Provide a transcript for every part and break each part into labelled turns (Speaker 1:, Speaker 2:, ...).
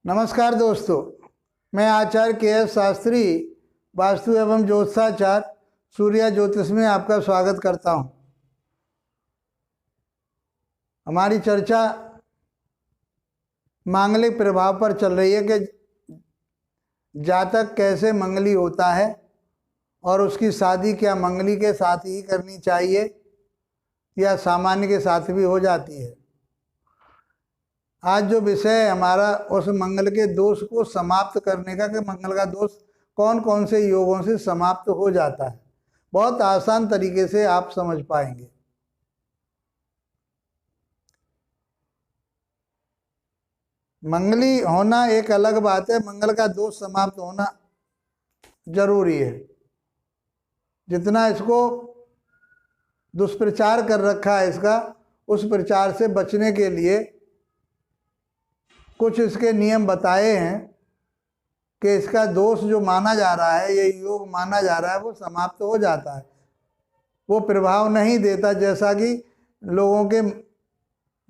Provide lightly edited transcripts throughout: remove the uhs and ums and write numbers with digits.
Speaker 1: नमस्कार दोस्तों, मैं आचार्य के.एस. शास्त्री वास्तु एवं ज्योतिषाचार सूर्या ज्योतिष में आपका स्वागत करता हूं। हमारी चर्चा मांगलिक प्रभाव पर चल रही है कि जातक कैसे मंगली होता है और उसकी शादी क्या मंगली के साथ ही करनी चाहिए या सामान्य के साथ भी हो जाती है। आज जो विषय है हमारा उस मंगल के दोष को समाप्त करने का कि मंगल का दोष कौन कौन से योगों से समाप्त हो जाता है। बहुत आसान तरीके से आप समझ पाएंगे। मंगली होना एक अलग बात है, मंगल का दोष समाप्त होना जरूरी है। जितना इसको दुष्प्रचार कर रखा है इसका, उस प्रचार से बचने के लिए कुछ इसके नियम बताए हैं कि इसका दोष जो माना जा रहा है, ये योग माना जा रहा है, वो समाप्त हो जाता है। वो प्रभाव नहीं देता जैसा कि लोगों के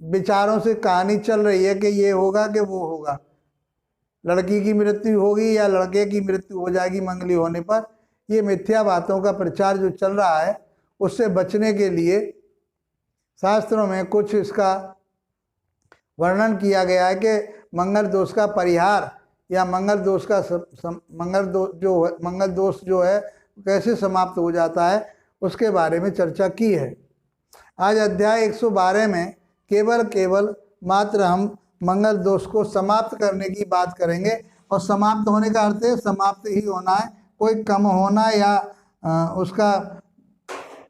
Speaker 1: विचारों से कहानी चल रही है कि ये होगा कि वो होगा, लड़की की मृत्यु होगी या लड़के की मृत्यु हो जाएगी मंगली होने पर। ये मिथ्या बातों का प्रचार जो चल रहा है, उससे बचने के लिए शास्त्रों में कुछ इसका वर्णन किया गया है कि मंगल दोष का परिहार या मंगल दोष का मंगल दोष जो है कैसे समाप्त हो जाता है, उसके बारे में चर्चा की है। आज अध्याय 112 में केवल मात्र हम मंगल दोष को समाप्त करने की बात करेंगे। और समाप्त होने का अर्थ है समाप्त ही होना है, कोई कम होना या उसका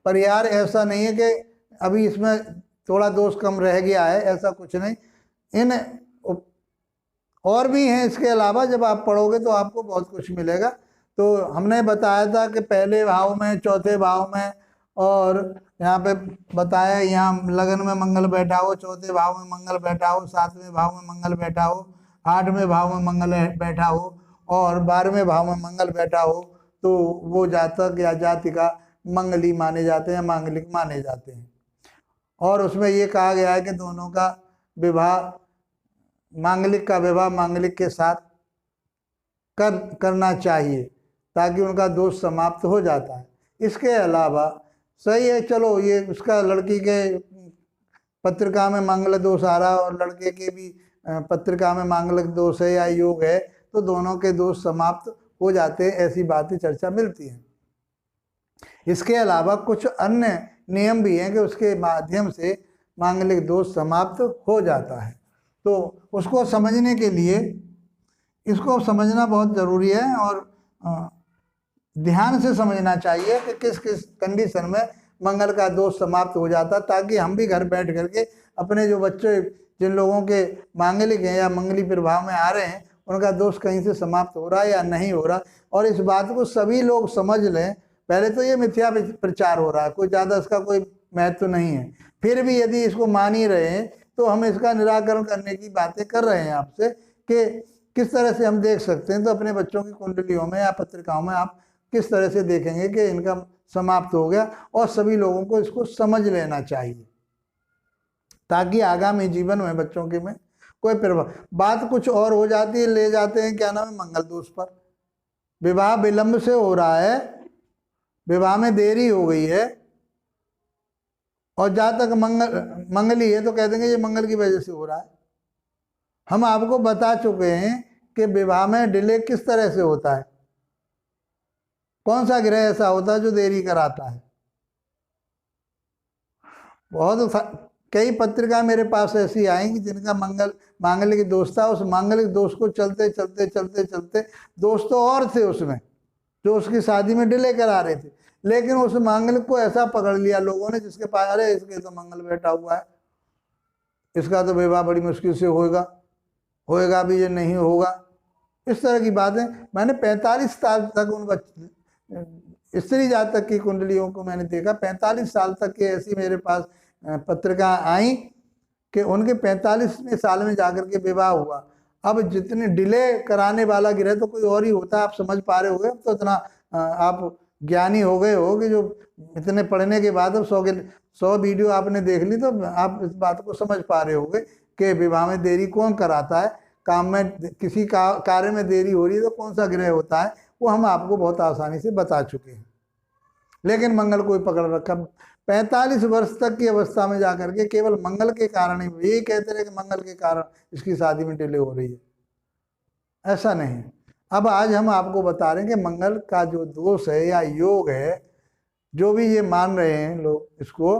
Speaker 1: परिहार ऐसा नहीं है कि अभी इसमें थोड़ा दोष कम रह गया है, ऐसा कुछ नहीं। इन और भी हैं इसके अलावा, जब आप पढ़ोगे तो आपको बहुत कुछ मिलेगा। तो हमने बताया था कि पहले भाव में, चौथे भाव में, और यहाँ पे बताया यहाँ लगन में मंगल बैठा हो, चौथे भाव में मंगल बैठा हो, सातवें भाव में मंगल बैठा हो, आठवें भाव में मंगल बैठा हो और 12वें भाव में मंगल बैठा हो, तो वो जातक या जातिका मंगली माने जाते हैं, मांगलिक माने जाते हैं। और उसमें ये कहा गया है कि दोनों का विवाह, मांगलिक का विवाह मांगलिक के साथ करना चाहिए ताकि उनका दोष समाप्त हो जाता है। इसके अलावा सही है, चलो ये उसका लड़की के पत्रिका में मंगल दोष आ रहा है और लड़के के भी पत्रिका में मांगलिक दोष है या योग है, तो दोनों के दोष समाप्त हो जाते हैं, ऐसी बातें चर्चा मिलती हैं। इसके अलावा कुछ अन्य नियम भी हैं कि उसके माध्यम से मांगलिक दोष समाप्त हो जाता है। तो उसको समझने के लिए इसको समझना बहुत ज़रूरी है और ध्यान से समझना चाहिए कि किस किस कंडीशन में मंगल का दोष समाप्त हो जाता, ताकि हम भी घर बैठ करके अपने जो बच्चे, जिन लोगों के मांगलिक हैं या मंगली प्रभाव में आ रहे हैं, उनका दोष कहीं से समाप्त हो रहा है या नहीं हो रहा, और इस बात को सभी लोग समझ लें। पहले तो ये मिथ्या प्रचार हो रहा है, कोई ज़्यादा इसका कोई महत्व नहीं है। फिर भी यदि इसको मान ही रहे हैं तो हम इसका निराकरण करने की बातें कर रहे हैं आपसे कि किस तरह से हम देख सकते हैं। तो अपने बच्चों की कुंडलियों में या पत्रिकाओं में आप किस तरह से देखेंगे कि इनका समाप्त हो गया, और सभी लोगों को इसको समझ लेना चाहिए ताकि आगामी जीवन में बच्चों के में कोई प्रभाव। बात कुछ और हो जाती है, ले जाते हैं क्या नाम है मंगल दोष पर। विवाह विलंब से हो रहा है, विवाह में देरी हो गई है और जहाँ तक मंगली है तो कह देंगे ये मंगल की वजह से हो रहा है। हम आपको बता चुके हैं कि विवाह में डिले किस तरह से होता है, कौन सा ग्रह ऐसा होता है जो देरी कराता है। बहुत कई पत्रिका मेरे पास ऐसी आई कि जिनका मांगलिक दोष था, उस मांगलिक दोष को चलते चलते चलते चलते दोष तो और थे उसमें जो उसकी शादी में डिले करा रहे थे, लेकिन उस मंगल को ऐसा पकड़ लिया लोगों ने जिसके पास, अरे इसके तो मंगल बैठा हुआ है, इसका तो विवाह बड़ी मुश्किल से होएगा भी, ये नहीं होगा। इस तरह की बातें मैंने 45 साल तक उन स्त्री जातक की कुंडलियों को मैंने देखा। 45 साल तक के ऐसी मेरे पास पत्रिका आई कि उनके 45वें साल में जाकर के विवाह हुआ। अब जितने डिले कराने वाला ग्रह तो कोई और ही होता है, आप समझ पा रहे होंगे। तो इतना आप ज्ञानी हो गए हो कि जो इतने पढ़ने के बाद अब 100 वीडियो आपने देख ली तो आप इस बात को समझ पा रहे होगे कि विवाह में देरी कौन कराता है। काम में किसी कार्य में देरी हो रही है तो कौन सा ग्रह होता है, वो हम आपको बहुत आसानी से बता चुके हैं। लेकिन मंगल को ही पकड़ रखा। 45 वर्ष तक की अवस्था में जाकर के केवल मंगल के कारण ही, यही कहते रहे कि मंगल के कारण इसकी शादी में डिले हो रही है, ऐसा नहीं। अब आज हम आपको बता रहे हैं कि मंगल का जो दोष है या योग है, जो भी ये मान रहे हैं लोग इसको,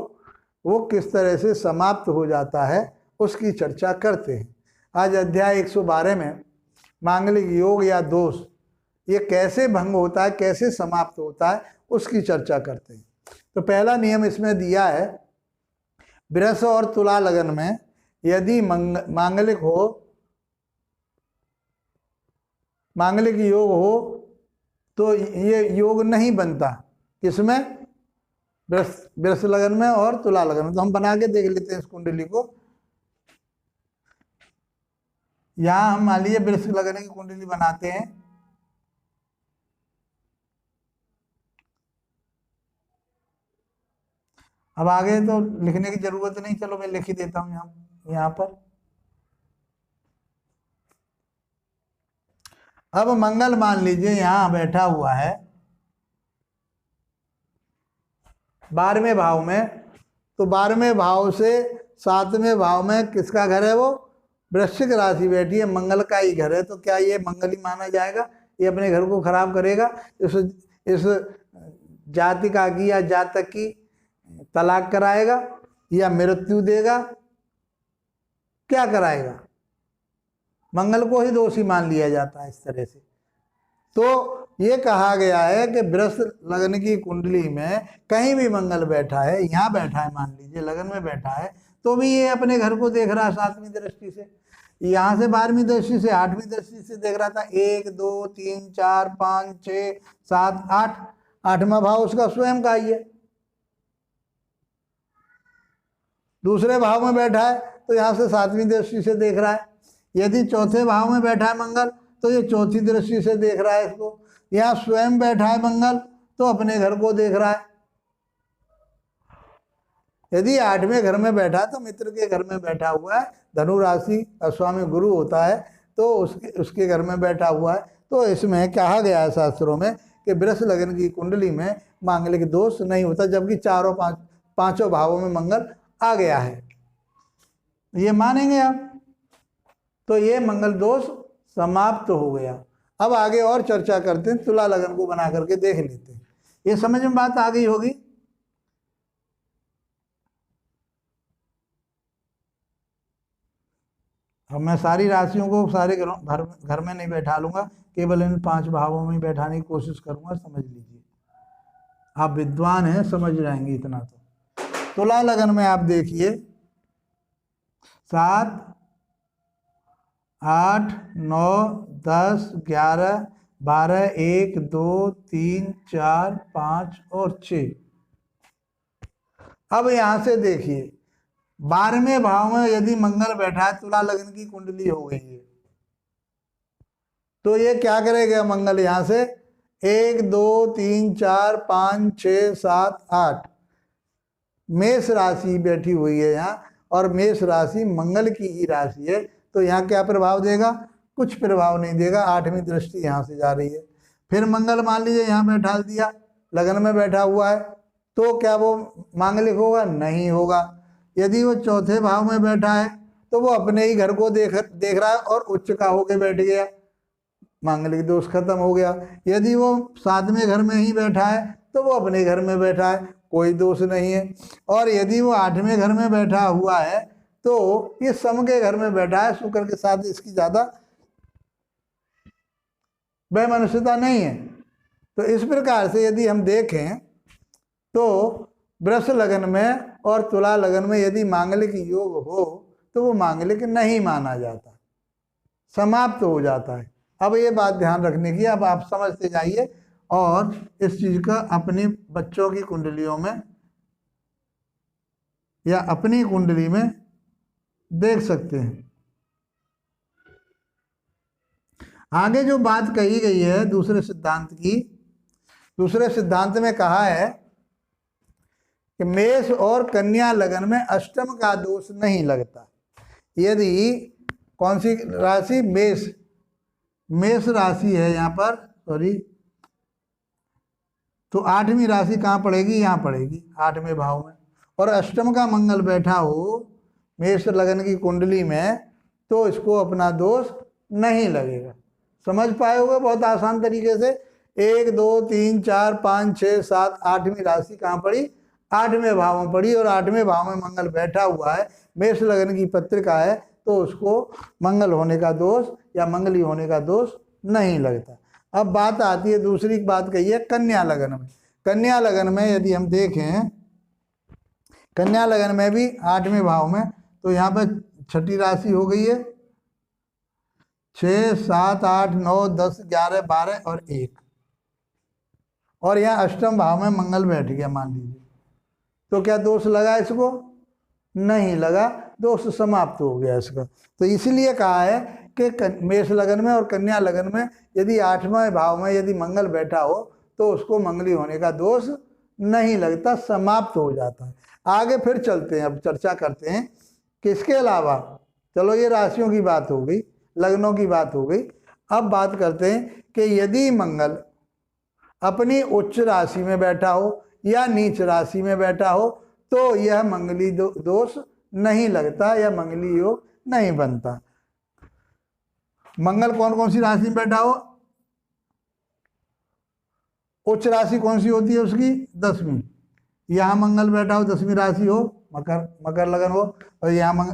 Speaker 1: वो किस तरह से समाप्त हो जाता है उसकी चर्चा करते हैं। आज अध्याय 112 में मांगलिक योग या दोष ये कैसे भंग होता है, कैसे समाप्त होता है, उसकी चर्चा करते हैं। तो पहला नियम इसमें दिया है, वृष और तुला लगन में यदि मांगलिक योग हो तो ये योग नहीं बनता। किसमें? वृष लगन में और तुला लगन में। तो हम बना के देख लेते हैं इस कुंडली को। यहां हम मान लीजिए वृष लगन की कुंडली बनाते हैं। अब आगे तो लिखने की जरूरत नहीं, चलो मैं लिख ही देता हूं यहां पर। अब मंगल मान लीजिए यहां बैठा हुआ है 12वें भाव में, तो 12वें भाव से 7वें भाव में किसका घर है? वो वृश्चिक राशि बैठी है, मंगल का ही घर है। तो क्या ये मंगल ही माना जाएगा? ये अपने घर को खराब करेगा, इस जातिका की या जातक की तलाक कराएगा या मृत्यु देगा, क्या कराएगा? मंगल को ही दोषी मान लिया जाता है इस तरह से। तो ये कहा गया है कि वृष लगन की कुंडली में कहीं भी मंगल बैठा है, यहाँ बैठा है मान लीजिए लगन में बैठा है, तो भी ये अपने घर को देख रहा है 7वीं दृष्टि से, यहाँ से 12वीं दृष्टि से, 8वीं दृष्टि से देख रहा था। 1 2 3 4 5 6 7 8, 8वां भाव उसका स्वयं का ही है। दूसरे भाव में बैठा है तो यहाँ से 7वीं दृष्टि से देख रहा है। यदि चौथे भाव में बैठा है मंगल तो ये चौथी दृष्टि से देख रहा है इसको। यहाँ स्वयं बैठा है मंगल तो अपने घर को देख रहा है। यदि 8वें घर में बैठा तो मित्र के घर में बैठा हुआ है, धनु राशि का स्वामी गुरु होता है तो उसके घर में बैठा हुआ है। तो इसमें कहा गया है शास्त्रों में कि वृष लगन की कुंडली में मांगलिक दोष नहीं होता, जबकि चारों पांचों भावों में मंगल आ गया है। ये मानेंगे आप? तो ये मंगल दोष समाप्त हो गया। अब आगे और चर्चा करते हैं, तुला लगन को बना करके देख लेते हैं। ये समझ में बात आ गई होगी। अब मैं सारी राशियों को सारे घर में नहीं बैठा लूंगा, केवल इन 5 भावों में बैठाने की कोशिश करूंगा। समझ लीजिए, आप विद्वान हैं, समझ जाएंगे इतना। तो तुला लगन में आप देखिए 7 8 9 10 11 12 1 2 3 4 5 और 6। अब यहां से देखिए 12वें भाव में यदि मंगल बैठा है, तुला लगन की कुंडली हो गई है, तो ये क्या करेगा मंगल? यहां से 1 2 3 4 5 6 7 8 मेष राशि बैठी हुई है यहाँ, और मेष राशि मंगल की ही राशि है। तो यहाँ क्या प्रभाव देगा? कुछ प्रभाव नहीं देगा। 8वीं दृष्टि यहाँ से जा रही है। फिर मंगल मान लीजिए यहाँ बैठा दिया, लगन में बैठा हुआ है, तो क्या वो मांगलिक होगा? नहीं होगा। यदि वो चौथे भाव में बैठा है तो वो अपने ही घर को देख रहा है और उच्च का होके बैठ गया, मांगलिक दोष खत्म हो गया। यदि वो 7वें घर में ही बैठा है तो वो अपने घर में बैठा है, कोई दोष नहीं है। और यदि वो 8वें घर में बैठा हुआ है तो ये सम के घर में बैठा है, शुक्र के साथ इसकी ज्यादा वैमनस्यता नहीं है। तो इस प्रकार से यदि हम देखें तो वृष लगन में और तुला लगन में यदि मांगलिक योग हो तो वो मांगलिक नहीं माना जाता, समाप्त हो जाता है। अब ये बात ध्यान रखने की, अब आप समझते जाइए और इस चीज का अपने बच्चों की कुंडलियों में या अपनी कुंडली में देख सकते हैं। आगे जो बात कही गई है दूसरे सिद्धांत की, दूसरे सिद्धांत में कहा है कि मेष और कन्या लगन में अष्टम का दोष नहीं लगता। यदि कौन सी राशि? मेष। मेष राशि है यहाँ पर, सॉरी, तो 8वीं राशि कहाँ पड़ेगी? यहाँ पड़ेगी 8वें भाव में। और अष्टम का मंगल बैठा हो मेष लगन की कुंडली में, तो इसको अपना दोष नहीं लगेगा। समझ पाए होगे बहुत आसान तरीके से। 1 2 3 4 5 6 7 8वीं राशि कहाँ पड़ी? 8वें भाव में पड़ी। और 8वें भाव में मंगल बैठा हुआ है, मेष लगन की पत्रिका है, तो उसको मंगल होने का दोष या मंगली होने का दोष नहीं लगता। अब बात आती है, दूसरी बात कही है कन्या लगन में। कन्या लगन में यदि हम देखें, कन्या लगन में भी 8वें भाव में, तो यहाँ पर छठी राशि हो गई है 6 7 8 9 10 11 12 और 1, और यहाँ अष्टम भाव में मंगल बैठ गया मान लीजिए, तो क्या दोष लगा इसको? नहीं लगा, दोष समाप्त हो गया इसका। तो इसलिए कहा है कि मेष लगन में और कन्या लगन में यदि 8वें भाव में यदि मंगल बैठा हो, तो उसको मंगली होने का दोष नहीं लगता, समाप्त हो जाता है। आगे फिर चलते हैं, अब चर्चा करते हैं कि इसके अलावा, चलो ये राशियों की बात हो गई, लग्नों की बात हो गई। अब बात करते हैं कि यदि मंगल अपनी उच्च राशि में बैठा हो या नीच राशि में बैठा हो, तो यह मंगली दोष नहीं लगता या मंगली योग नहीं बनता। मंगल कौन कौन सी राशि में बैठा हो? उच्च राशि कौन सी होती है उसकी? 10वीं। यहाँ मंगल बैठा हो, 10वीं राशि हो, मकर लगन हो, और यहाँ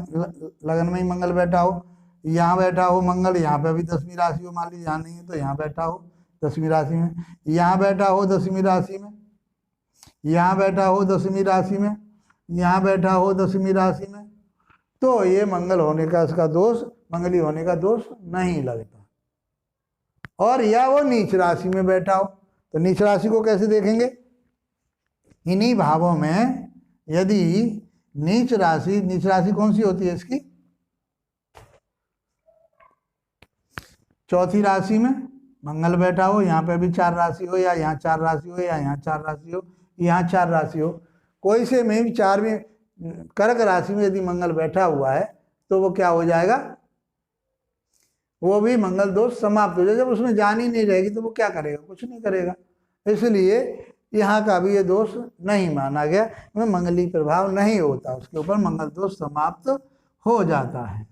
Speaker 1: लगन में ही मंगल बैठा हो, यहाँ बैठा हो मंगल, यहाँ पे भी 10वीं राशि हो, मान लीजिए यहाँ नहीं है तो यहाँ बैठा हो 10वीं राशि में, यहाँ बैठा हो 10वीं राशि में, यहाँ बैठा हो 10वीं राशि में, यहाँ बैठा हो 10वीं राशि में, तो ये मंगल होने का इसका दोष, मंगली होने का दोष नहीं लगता। और या वो नीच राशि में बैठा हो, तो नीच राशि को कैसे देखेंगे? इन्हीं भावों में यदि नीच राशि कौन सी होती है इसकी? चौथी राशि में मंगल बैठा हो, यहाँ पे भी 4 राशि हो, या यहाँ 4 राशि हो, या यहाँ 4 राशि हो, यहाँ 4 राशि हो, कोई से में भी 4वीं कर्क राशि में यदि मंगल बैठा हुआ है, तो वो क्या हो जाएगा? वो भी मंगल दोष समाप्त हो जाएगा। जब उसमें जान ही नहीं रहेगी तो वो क्या करेगा? कुछ नहीं करेगा। इसलिए यहाँ का भी ये दोष नहीं माना गया, में मंगली प्रभाव नहीं होता, उसके ऊपर मंगल दोष समाप्त हो जाता है।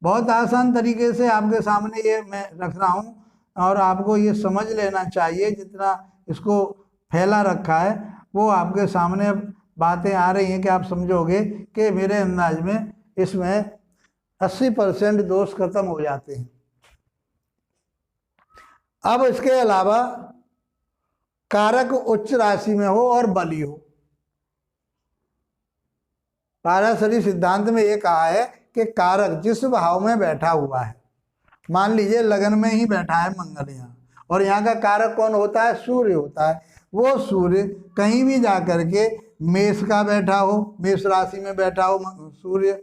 Speaker 1: बहुत आसान तरीके से आपके सामने ये मैं रख रहा हूँ, और आपको ये समझ लेना चाहिए, जितना इसको फैला रखा है वो आपके सामने बातें आ रही हैं कि आप समझोगे कि मेरे अंदाज में इसमें 80% दोष खत्म हो जाते हैं। अब इसके अलावा कारक उच्च राशि में हो और बली हो, पाराशरी सिद्धांत में ये कहा है कि कारक जिस भाव में बैठा हुआ है, मान लीजिए लगन में ही बैठा है मंगल यहाँ, और यहाँ का कारक कौन होता है? सूर्य होता है। वो सूर्य कहीं भी जा करके मेष का बैठा हो, मेष राशि में बैठा हो सूर्य,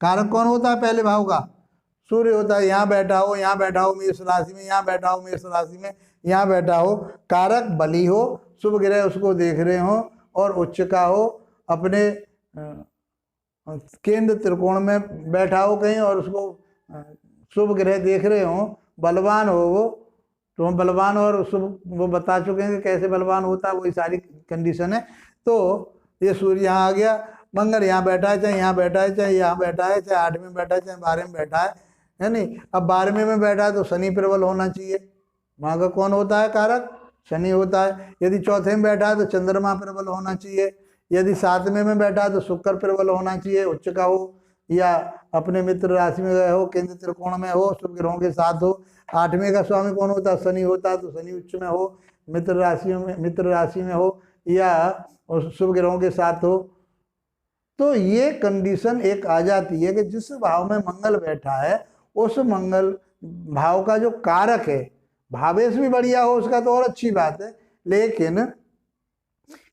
Speaker 1: कारक कौन होता है? पहले भाव का सूर्य होता है। यहाँ बैठा हो, यहाँ बैठा हो मेष राशि में, यहाँ बैठा हो मेष राशि में, यहाँ बैठा हो, कारक बली हो, शुभ ग्रह उसको देख रहे हो, और उच्च का हो, अपने केंद्र त्रिकोण में बैठा हो कहीं, और उसको शुभ ग्रह देख रहे हो, बलवान हो वो, तो बलवान और शुभ वो बता चुके हैं कि कैसे बलवान होता है, वही सारी कंडीशन है। तो ये सूर्य यहाँ आ गया, मंगल यहाँ बैठा है, चाहे यहाँ बैठा है, चाहे यहाँ बैठा है, चाहे 8वें में बैठा है, चाहे 12वें में बैठा है नहीं। अब 12वें में बैठा है तो शनि प्रबल होना चाहिए, वहाँ का कौन होता है? कारक शनि होता है। यदि चौथे में बैठा है तो चंद्रमा प्रबल होना चाहिए। यदि 7वें में बैठा है तो शुक्र प्रबल होना चाहिए, उच्च का हो, या अपने मित्र राशि में गए हो, केंद्र त्रिकोण में हो, शुभ ग्रहों के साथ हो। 8वें का स्वामी कौन होता है? शनि होता है, तो शनि उच्च में हो, मित्र राशि में हो, या शुभ ग्रहों के साथ हो। तो ये कंडीशन एक आ जाती है कि जिस भाव में मंगल बैठा है, उस मंगल भाव का जो कारक है, भावेश भी बढ़िया हो उसका तो और अच्छी बात है, लेकिन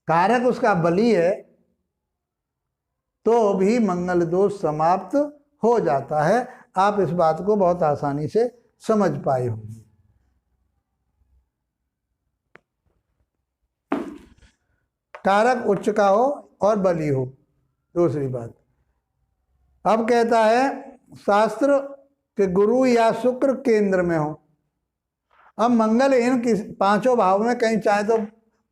Speaker 1: कारक उसका बली है, तो भी मंगल दोष समाप्त हो जाता है। आप इस बात को बहुत आसानी से समझ पाए होंगे। कारक उच्च का हो और बली हो, दूसरी बात। अब कहता है शास्त्र के गुरु या शुक्र केंद्र में हो। अब मंगल इन पांचों भाव में कहीं चाहे तो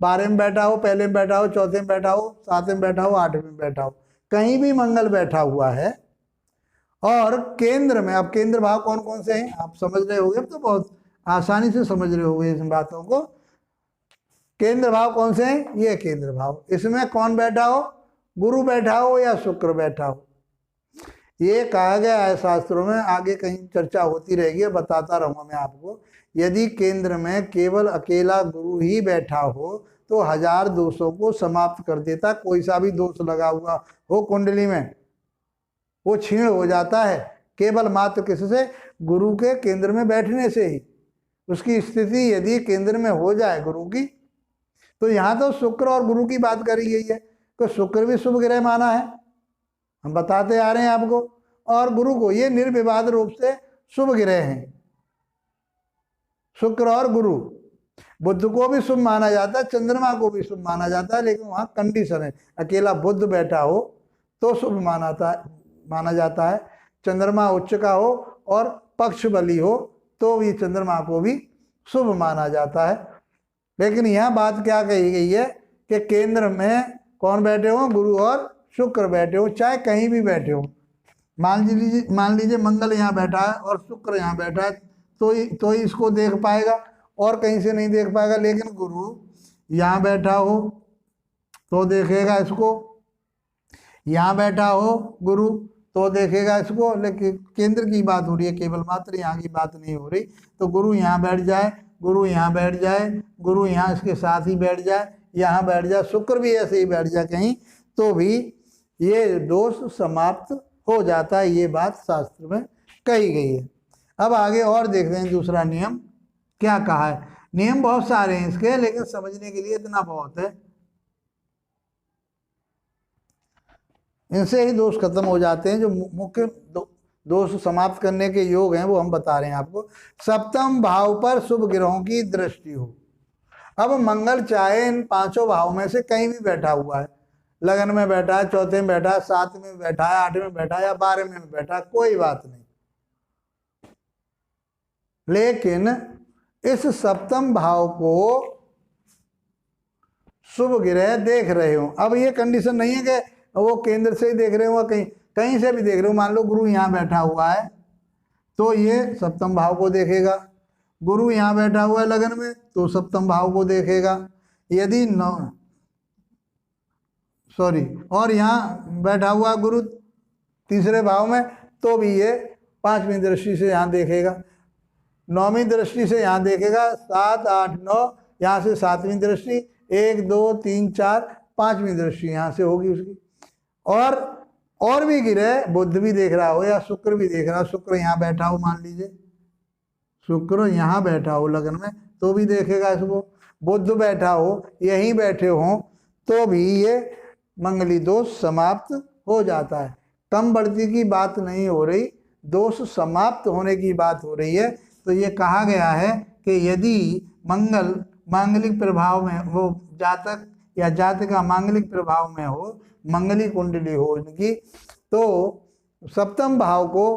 Speaker 1: 12 में बैठा हो, पहले में बैठा हो, चौथे में बैठा हो, 7 में बैठा हो, 8 में बैठा हो, कहीं भी मंगल बैठा हुआ है। और केंद्र में, अब केंद्र भाव कौन कौन से हैं आप समझ रहे होंगे, अब तो बहुत आसानी से समझ रहे होंगे इन बातों को। केंद्र भाव कौन से हैं? ये केंद्र भाव, इसमें कौन बैठा हो? गुरु बैठा हो या शुक्र बैठा हो। ये कहा गया है शास्त्रों में, आगे कहीं चर्चा होती रहेगी, बताता रहूंगा मैं आपको। यदि केंद्र में केवल अकेला गुरु ही बैठा हो तो 1000 दोषों को समाप्त कर देता। कोई सा भी दोष लगा हुआ हो कुंडली में वो क्षीण हो जाता है केवल मात्र किससे? गुरु के केंद्र में बैठने से ही। उसकी स्थिति यदि केंद्र में हो जाए गुरु की, तो यहाँ तो शुक्र और गुरु की बात करी गई है, तो शुक्र भी शुभ ग्रह माना है, हम बताते आ रहे हैं आपको, और गुरु को ये निर्विवाद रूप से शुभ ग्रह हैं, शुक्र और गुरु। बुध को भी शुभ माना जाता है, चंद्रमा को भी शुभ माना जाता है, लेकिन वहाँ कंडीशन है, अकेला बुध बैठा हो तो शुभ माना जाता है, चंद्रमा उच्च का हो और पक्ष बली हो तो भी चंद्रमा को भी शुभ माना जाता है। लेकिन यहाँ बात क्या कही गई है कि केंद्र में कौन बैठे हो? गुरु और शुक्र बैठे हो, चाहे कहीं भी बैठे हो। मान लीजिए मंगल यहाँ बैठा है और शुक्र यहाँ बैठा है, तो ही इसको देख पाएगा और कहीं से नहीं देख पाएगा। लेकिन गुरु यहाँ बैठा हो तो देखेगा इसको, यहाँ बैठा हो गुरु तो देखेगा इसको। लेकिन केंद्र की बात हो रही है केवल मात्र, यहाँ की बात नहीं हो रही। तो गुरु यहाँ बैठ जाए, गुरु यहाँ बैठ जाए, गुरु यहाँ इसके साथ ही बैठ जाए, यहाँ बैठ जाए, शुक्र भी ऐसे ही बैठ जाए कहीं, तो भी ये दोष समाप्त हो जाता है। ये बात शास्त्र में कही गई है। अब आगे और देखते हैं दूसरा नियम क्या कहा है। नियम बहुत सारे हैं इसके, लेकिन समझने के लिए इतना बहुत है, इनसे ही दोष खत्म हो जाते हैं। जो मुख्य दोष समाप्त करने के योग हैं वो हम बता रहे हैं आपको। सप्तम भाव पर शुभ ग्रहों की दृष्टि हो। अब मंगल चाहे इन पांचों भाव में से कहीं भी बैठा हुआ है, लगन में बैठा है, चौथे में बैठा है, 7 में बैठा है, 8 में बैठा है या 12 में बैठा है, कोई बात नहीं। लेकिन इस सप्तम भाव को शुभ ग्रह देख रहे हो। अब ये कंडीशन नहीं है कि वो केंद्र से ही देख रहे हो, कहीं से भी देख रहे हो। मान लो गुरु यहाँ बैठा हुआ है तो ये सप्तम भाव को देखेगा, गुरु यहाँ बैठा हुआ है लगन में तो सप्तम भाव को देखेगा। यदि और यहाँ बैठा हुआ गुरु तीसरे भाव में तो भी ये 5वीं दृष्टि से यहाँ देखेगा, 9वीं दृष्टि से यहाँ देखेगा, 7, 8, 9 यहाँ से 7वीं दृष्टि, 1, 2, 3, 4 5वीं दृष्टि यहाँ से होगी उसकी। और भी ग्रह बुध भी देख रहा हो या शुक्र भी देख रहा हो, शुक्र यहाँ बैठा हो, मान लीजिए शुक्र यहाँ बैठा हो लगन में तो भी देखेगा इसको, बुध बैठा हो, यहीं बैठे हो तो भी ये मंगली दोष समाप्त हो जाता है। कम बढ़ती की बात नहीं हो रही, दोष समाप्त होने की बात हो रही है। तो ये कहा गया है कि यदि मंगल मांगलिक प्रभाव में वो जातक या जातिका मांगलिक प्रभाव में हो, मंगली कुंडली हो इनकी, तो सप्तम भाव को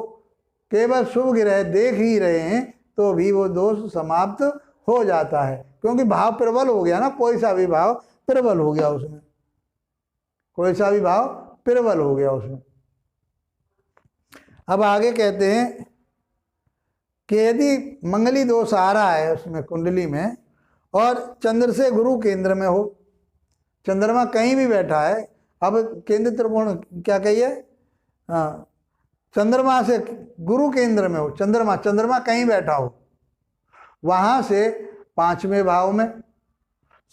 Speaker 1: केवल शुभ ग्रह देख ही रहे हैं तो भी वो दोष समाप्त हो जाता है, क्योंकि भाव प्रबल हो गया ना, कोई सा भी भाव प्रबल हो गया उसमें, कोई सा भी भाव प्रबल हो गया उसमें। अब आगे कहते हैं कि यदि मंगली दोष आ रहा है उसमें कुंडली में और चंद्र से गुरु केंद्र में हो, चंद्रमा कहीं भी बैठा है, अब केंद्र त्रिकोण क्या कहिए, चंद्रमा से गुरु केंद्र में हो, चंद्रमा कहीं बैठा हो, वहां से 5वें भाव में,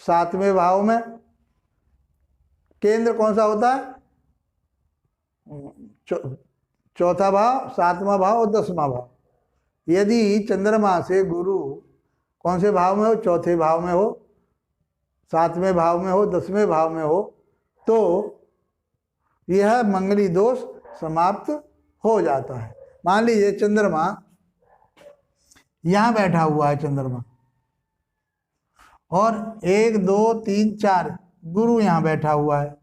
Speaker 1: 7वें भाव में केंद्र कौन सा होता है, चौथा भाव, 7वां भाव और 10वां भाव। यदि चंद्रमा से गुरु कौन से भाव में हो, चौथे भाव में हो, 7वें भाव में हो, 10वें भाव में हो, तो यह मंगली दोष समाप्त हो जाता है। मान लीजिए चंद्रमा यहाँ बैठा हुआ है, चंद्रमा और 1, 2, 3, 4 गुरु यहाँ बैठा हुआ है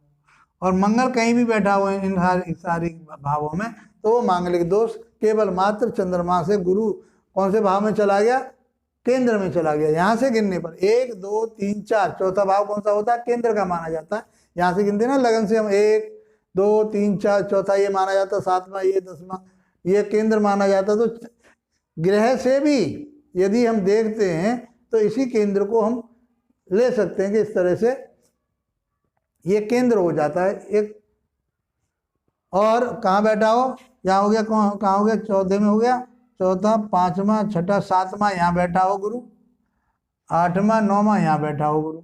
Speaker 1: और मंगल कहीं भी बैठा हुआ है इन सारी भावों में, तो वो मांगलिक दोष केवल मात्र चंद्रमा से गुरु कौन से भाव में चला गया, केंद्र में चला गया। यहाँ से गिनने पर 1 2 3 4, चौथा भाव कौन सा होता है, केंद्र का माना जाता है। यहाँ से गिनते ना लगन से हम 1 2 3 4, चौथा ये माना जाता, 7वां ये, 10वां ये केंद्र माना जाता। तो ग्रह से भी यदि हम देखते हैं तो इसी केंद्र को हम ले सकते हैं कि इस तरह से ये केंद्र हो जाता है एक। और कहाँ बैठा हो, यहाँ हो गया, कहाँ हो गया, चौथे में हो गया, चौथा, पांचवा, छठा, सातवां यहाँ बैठा हो गुरु, आठवां, नौवां यहाँ बैठा हो गुरु,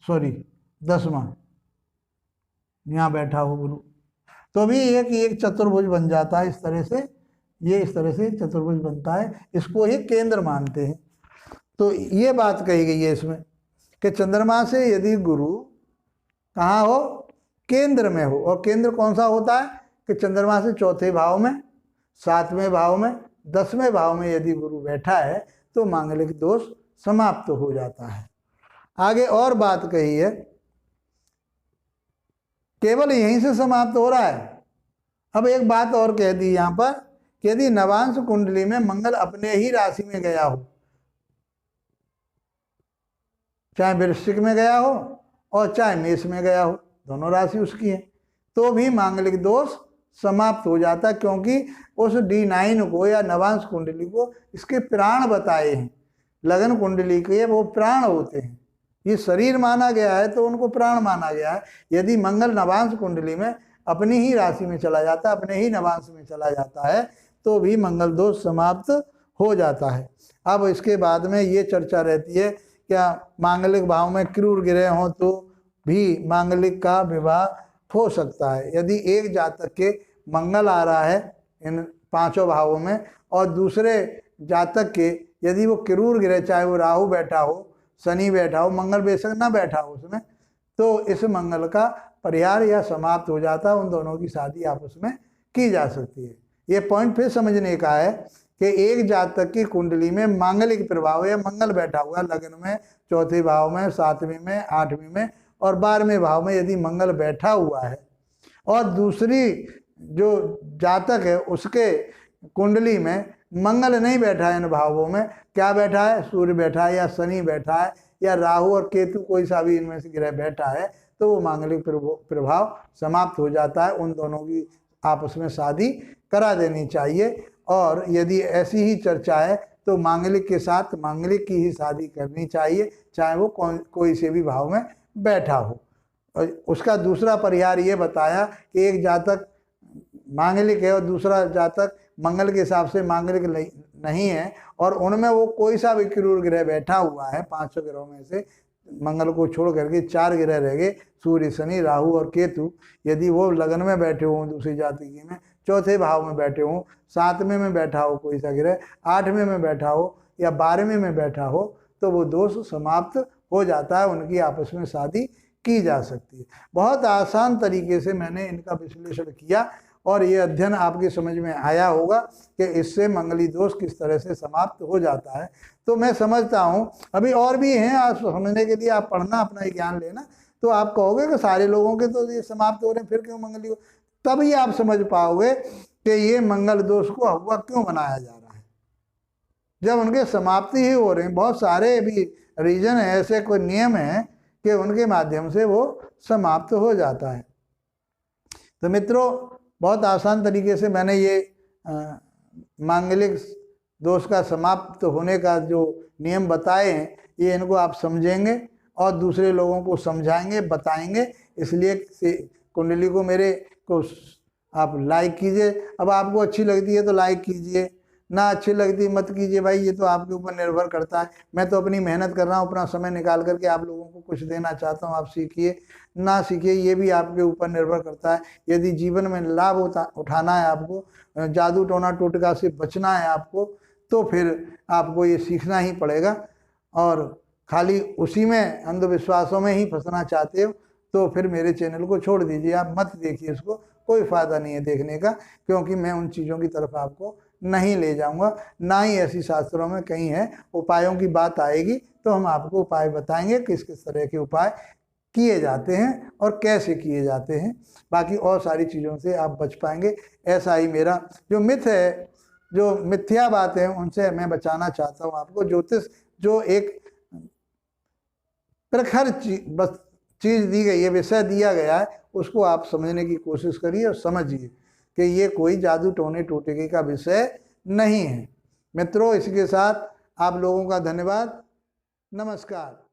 Speaker 1: सॉरी 10वां यहाँ बैठा हो गुरु। तो भी एक चतुर्भुज बन जाता है इस तरह से, ये इस तरह से चतुर्भुज बनता है, इसको ही केंद्र मानते हैं। तो ये बात कही गई है इसमें कि चंद्रमा से यदि गुरु कहाँ हो, केंद्र में हो, और केंद्र कौन सा होता है कि चंद्रमा से चौथे भाव में, 7वें भाव में, 10वें भाव में यदि गुरु बैठा है तो मांगलिक दोष समाप्त हो जाता है। आगे और बात कही है, केवल यहीं से समाप्त हो रहा है। अब एक बात और कह दी यहाँ पर कि यदि नवांश कुंडली में मंगल अपने ही राशि में गया हो, चाहे वृश्चिक में गया हो और चाहे मेष में गया हो, दोनों राशि उसकी है, तो भी मांगलिक दोष समाप्त हो जाता है, क्योंकि उस D9 को या नवांश कुंडली को इसके प्राण बताए हैं। लगन कुंडली के वो प्राण होते हैं, ये शरीर माना गया है तो उनको प्राण माना गया है। यदि मंगल नवांश कुंडली में अपनी ही राशि में चला जाता है, अपने ही नवांश में चला जाता है, तो भी मंगल दोष समाप्त हो जाता है। अब इसके बाद में ये चर्चा रहती है, क्या मांगलिक भाव में क्रूर ग्रह हो तो भी मांगलिक का विवाह हो सकता है। यदि एक जातक के मंगल आ रहा है इन 5 भावों में और दूसरे जातक के यदि वो क्रूर ग्रह, चाहे वो राहु बैठा हो, शनि बैठा हो, मंगल बेशक ना बैठा हो उसमें, तो इस मंगल का परिहार या समाप्त हो जाता है, उन दोनों की शादी आपस में की जा सकती है। ये पॉइंट फिर समझने का है कि एक जातक की कुंडली में मांगलिक प्रभाव या मंगल बैठा हुआ लगन में, चौथे भाव में, 7वें में, 8वें में और 12वें भाव में यदि मंगल बैठा हुआ है और दूसरी जो जातक है उसके कुंडली में मंगल नहीं बैठा है, इन भावों में क्या बैठा है, सूर्य बैठा है या शनि बैठा है या राहु और केतु कोई सा भी इनमें से ग्रह बैठा है, तो वो मांगलिक प्रभाव समाप्त हो जाता है। उन दोनों की आपस में शादी करा देनी चाहिए। और यदि ऐसी ही चर्चा है तो मांगलिक के साथ मांगलिक की ही शादी करनी चाहिए, चाहे वो कोई से भी भाव में बैठा हो। और उसका दूसरा परिहार ये बताया कि एक जातक मांगलिक है और दूसरा जातक मंगल के हिसाब से मांगलिक नहीं है और उनमें वो कोई सा भी क्रूर ग्रह बैठा हुआ है, 5 ग्रहों में से मंगल को छोड़ करके 4 ग्रह रह गए, सूर्य, शनि, राहु और केतु। यदि वो लगन में बैठे हों दूसरी जाति में, चौथे भाव में बैठे हों, 7वें में बैठा हो कोई सा ग्रह, 8वें में बैठा हो या 12वें में बैठा हो, तो वो दोष समाप्त हो जाता है, उनकी आपस में शादी की जा सकती है। बहुत आसान तरीके से मैंने इनका विश्लेषण किया और ये अध्ययन आपकी समझ में आया होगा कि इससे मंगली दोष किस तरह से समाप्त हो जाता है। तो मैं समझता हूँ अभी और भी हैं, आप समझने के लिए आप पढ़ना, अपना ही ज्ञान लेना, तो आप कहोगे कि सारे लोगों के तो ये समाप्त हो रहे हैं, फिर क्यों मंगली हो, तभी आप समझ पाओगे कि ये मंगल दोष को हुआ क्यों बनाया जा रहा है, जब उनके समाप्ति ही हो रहे हैं। बहुत सारे भी रीजन है, ऐसे कोई नियम है कि उनके माध्यम से वो समाप्त हो जाता है। तो मित्रों, बहुत आसान तरीके से मैंने ये मांगलिक दोष का समाप्त होने का जो नियम बताए हैं, ये इनको आप समझेंगे और दूसरे लोगों को समझाएंगे, बताएंगे। इसलिए कुंडली को मेरे को आप लाइक कीजिए। अब आपको अच्छी लगती है तो लाइक कीजिए, ना अच्छी लगती मत कीजिए भाई, ये तो आपके ऊपर निर्भर करता है। मैं तो अपनी मेहनत कर रहा हूँ, अपना समय निकाल करके आप लोगों को कुछ देना चाहता हूँ। आप सीखिए ना सीखिए ये भी आपके ऊपर निर्भर करता है। यदि जीवन में लाभ उठाना है आपको, जादू टोना टोटका से बचना है आपको, तो फिर आपको ये सीखना ही पड़ेगा। और खाली उसी में अंधविश्वासों में ही फंसना चाहते हो तो फिर मेरे चैनल को छोड़ दीजिए, आप मत देखिए इसको, कोई फ़ायदा नहीं है देखने का, क्योंकि मैं उन चीज़ों की तरफ आपको नहीं ले जाऊंगा। ना ही ऐसी शास्त्रों में कहीं है उपायों की बात आएगी तो हम आपको उपाय बताएंगे किस किस तरह के उपाय किए जाते हैं और कैसे किए जाते हैं। बाकी और सारी चीज़ों से आप बच पाएंगे। ऐसा ही मेरा जो मिथ है जो मिथ्या बातें हैं उनसे मैं बचाना चाहता हूँ आपको। ज्योतिष जो एक प्रखर चीज दी गई है, विषय दिया गया है, उसको आप समझने की कोशिश करिए और समझिए कि ये कोई जादू टोने टोटके का विषय नहीं है। मित्रों, इसके साथ आप लोगों का धन्यवाद। नमस्कार।